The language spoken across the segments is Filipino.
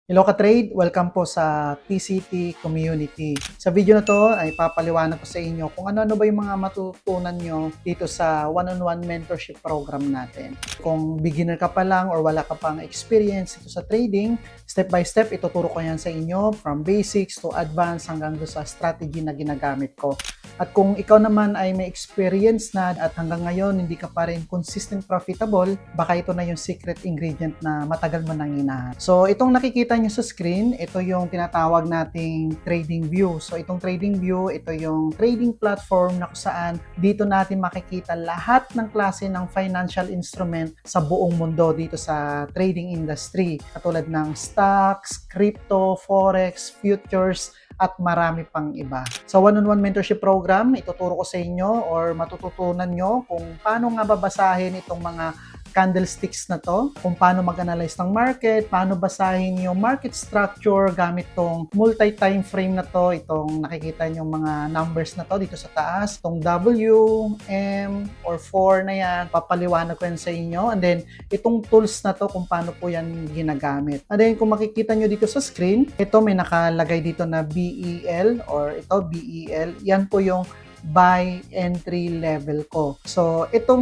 Hello ka-trade! Welcome po sa TCT Community. Sa video na to ay papaliwanag ko sa inyo kung ano-ano ba yung mga matututunan nyo dito sa one-on-one mentorship program natin. Kung beginner ka pa lang or wala ka pang experience dito sa trading, step by step ituturo ko yan sa inyo from basics to advanced hanggang sa strategy na ginagamit ko. At kung ikaw naman ay may experience na at hanggang ngayon hindi ka pa rin consistent profitable, baka ito na yung secret ingredient na matagal mo nang hinahanap. So itong nakikita nyo sa screen, ito yung tinatawag nating trading view. So itong trading view, ito yung trading platform na kung saan dito natin makikita lahat ng klase ng financial instrument sa buong mundo dito sa trading industry. Katulad ng stocks, crypto, forex, futures, at marami pang iba. Sa one-on-one mentorship program, ituturo ko sa inyo or matututunan nyo kung paano nga babasahin itong mga candlesticks na to, kung paano mag-analyze ng market, paano basahin yung market structure gamit tong multi-time frame na to, itong nakikita nyo mga numbers na to dito sa taas, itong W, M, or 4 na yan, papaliwanag ko yan sa inyo. And then, itong tools na to, kung paano po yan ginagamit. And then, kung makikita nyo dito sa screen, ito may nakalagay dito na BEL or ito BEL, yan po yung buy entry level ko. So, itong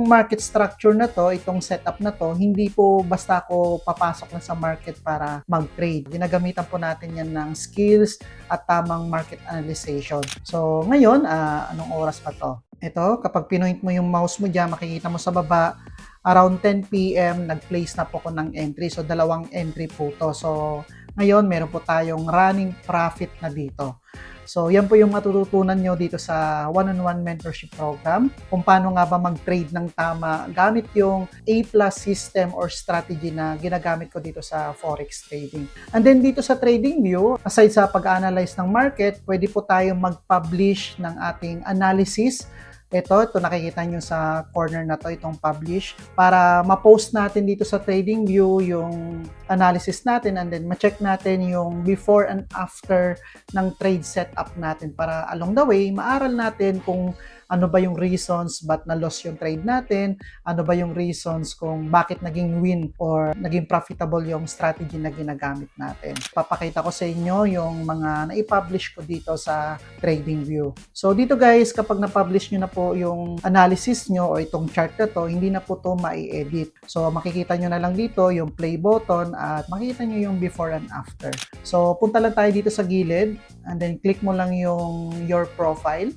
market structure na to, itong setup na to, hindi po basta ako papasok lang sa market para mag-trade. Ginagamitan po natin yan ng skills at tamang market analyzation. So, ngayon, anong oras pa to? Ito, kapag pinoint mo yung mouse mo dyan, makikita mo sa baba, around 10 p.m. nag-place na po ko ng entry. So, dalawang entry po to. So, ngayon, meron po tayong running profit na dito. So, yan po yung matututunan nyo dito sa one-on-one mentorship program. Kung paano nga ba mag-trade ng tama gamit yung A+ system or strategy na ginagamit ko dito sa forex trading. And then dito sa trading view, aside sa pag-analyze ng market, pwede po tayong mag-publish ng ating analysis. Ito nakikita nyo sa corner na to, itong publish, para ma-post natin dito sa trading view yung analysis natin and then ma-check natin yung before and after ng trade setup natin para along the way, maaral natin kung ano ba yung reasons ba't na-loss yung trade natin, ano ba yung reasons kung bakit naging win or naging profitable yung strategy na ginagamit natin. Papakita ko sa inyo yung mga na-publish ko dito sa TradingView. So dito guys, kapag na-publish nyo na po yung analysis nyo o itong chart na to, hindi na po to ma-edit. So makikita nyo na lang dito yung play button at makikita nyo yung before and after. So punta lang tayo dito sa gilid and then click mo lang yung your profile.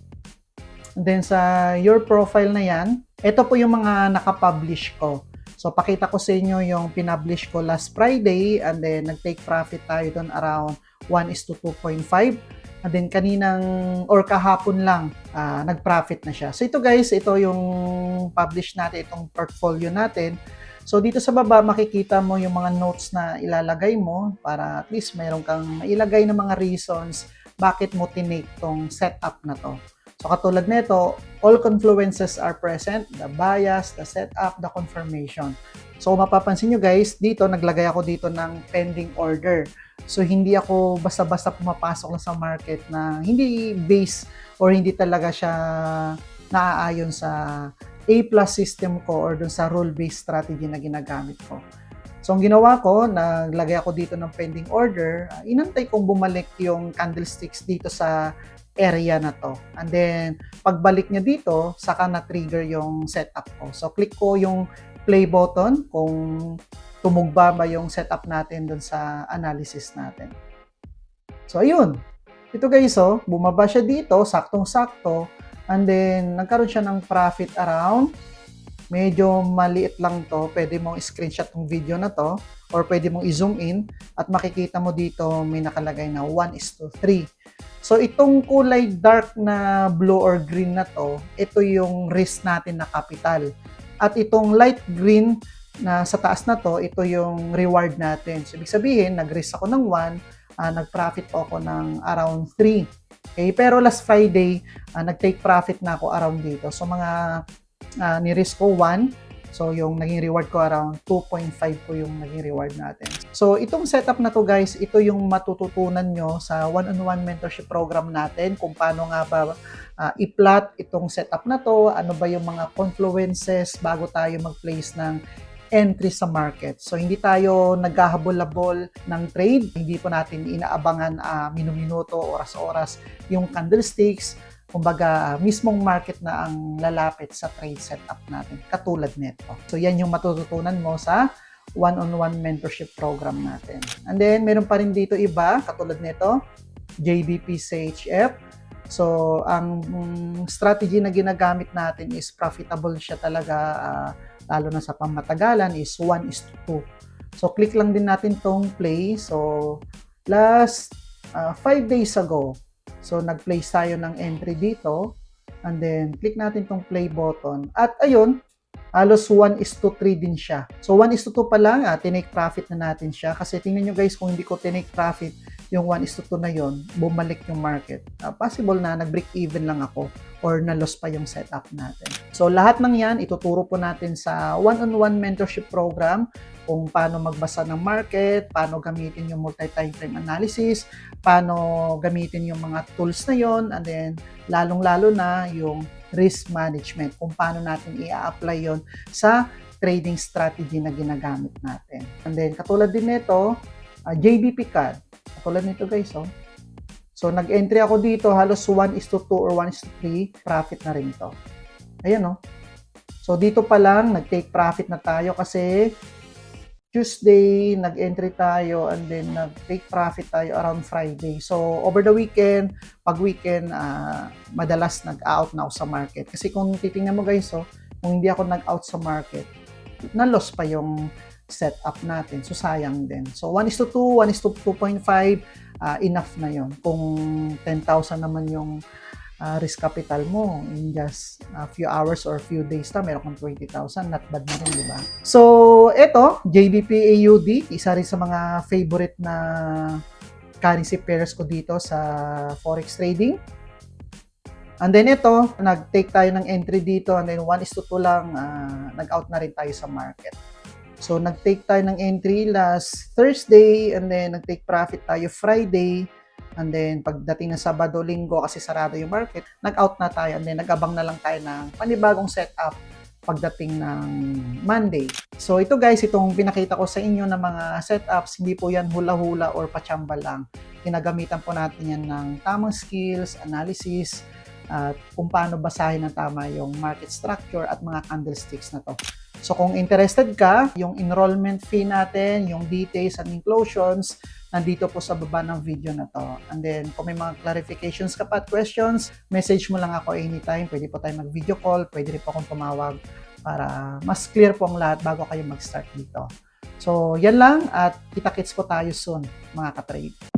And then sa your profile na yan, ito po yung mga nakapublish ko. So pakita ko sa inyo yung pinublish ko last Friday and then nag-take profit tayo doon around 1:2.5. And then kaninang or kahapon lang nag-profit na siya. So ito guys, ito yung publish natin, itong portfolio natin. So dito sa baba makikita mo yung mga notes na ilalagay mo para at least mayroon kang mailagay ng mga reasons bakit mo tinake tong setup na to. So katulad nito, all confluences are present, the bias, the setup, the confirmation. So mapapansin nyo guys, dito naglagay ako dito ng pending order. So hindi ako basta-basta pumapasok lang sa market na hindi base or hindi talaga siya naaayon sa A+ system ko or dun sa rule-based strategy na ginagamit ko. So ang ginawa ko, naglagay ako dito ng pending order, inantay kong bumalik yung candlesticks dito sa area na to. And then, pagbalik niya dito, saka na-trigger yung setup ko. So, click ko yung play button kung tumugba ba yung setup natin dun sa analysis natin. So, ayun. Ito guys, bumaba siya dito, saktong-sakto. And then, nagkaroon siya ng profit around. Medyo maliit lang to. Pwede mong screenshot yung video na to or pwede mong i-zoom in at makikita mo dito may nakalagay na 1:3. So itong kulay dark na blue or green na to, ito yung risk natin na capital. At itong light green na sa taas na to, ito yung reward natin. So ibig sabihin, nag-risk ako ng 1, nag-profit ako ng around 3. Okay? Pero last Friday, nag-take profit na ako around dito. So mga ni-risk ko 1. So, yung naging reward ko around 2.5 po yung naging reward natin. So, itong setup na to guys, ito yung matututunan nyo sa one-on-one mentorship program natin kung paano nga ba i-plot itong setup na to, ano ba yung mga confluences bago tayo mag-place ng entry sa market. So hindi tayo naghahabol-habol ng trade, hindi po natin inaabangan minuminuto, oras-oras yung candlesticks. Kumbaga, mismong market na ang lalapit sa trade setup natin, katulad nito. So yan yung matututunan mo sa one-on-one mentorship program natin. And then, meron pa rin dito iba, katulad nito, JBP CHF. So, ang strategy na ginagamit natin is profitable siya talaga, lalo na sa pamatagalan, is 1:2. So, click lang din natin tong play. So, last 5 days ago, so nag-place tayo ng entry dito, and then click natin tong play button. At ayun, halos 1:3 din siya. So 1:2 pa lang, tinake profit na natin siya. Kasi tingnan nyo guys, kung hindi ko tinake profit yung 1:2 na yon, bumalik yung market. Possible na nag-break even lang ako or na-loss pa yung setup natin. So lahat ng yan, ituturo po natin sa one-on-one mentorship program, kung paano magbasa ng market, paano gamitin yung multi-time frame analysis, paano gamitin yung mga tools na yon, and then lalong-lalo na yung risk management, kung paano natin i-apply yon sa trading strategy na ginagamit natin. And then, katulad din nito, JBP CAD. Katulad nito guys, oh. So, nag-entry ako dito, halos 1:2 or 1:3, profit na rin to. Ayan, oh. So, dito pa lang, nag-take profit na tayo kasi Tuesday, nag-entry tayo, and then nag-take profit tayo around Friday. So, over the weekend, pag weekend, madalas nag-out na ako sa market. Kasi kung titingnan mo guys, kung hindi ako nag-out sa market, na-loss pa yung setup natin. So, sayang din. So, 1:2, 1:2.5, enough na yon. Kung 10,000 naman yung risk capital mo, in just a few hours or few days na meron kang 20,000, not bad na rin, di ba? So, ito, JBP AUD, isa rin sa mga favorite na currency pairs ko dito sa forex trading. And then ito, nag-take tayo ng entry dito, and then 1:2 lang, nag-out na rin tayo sa market. So, nag-take tayo ng entry last Thursday, and then nag-take profit tayo Friday. And then, pagdating ng Sabado, Linggo, kasi sarado yung market, nag-out na tayo. And then, nag-abang na lang tayo ng panibagong setup pagdating ng Monday. So, ito guys, itong pinakita ko sa inyo na mga setups, hindi po yan hula-hula or pachamba lang. Ginagamitan po natin yan ng tamang skills, analysis, at kung paano basahin ng tama yung market structure at mga candlesticks na to. So kung interested ka, yung enrollment fee natin, yung details and inclusions, nandito po sa baba ng video na to. And then kung may mga clarifications ka pa at questions, message mo lang ako anytime. Pwede po tayo mag-video call, pwede rin po akong tumawag para mas clear po ang lahat bago kayo mag-start dito. So yan lang, at kita-kits po tayo soon mga ka-trade.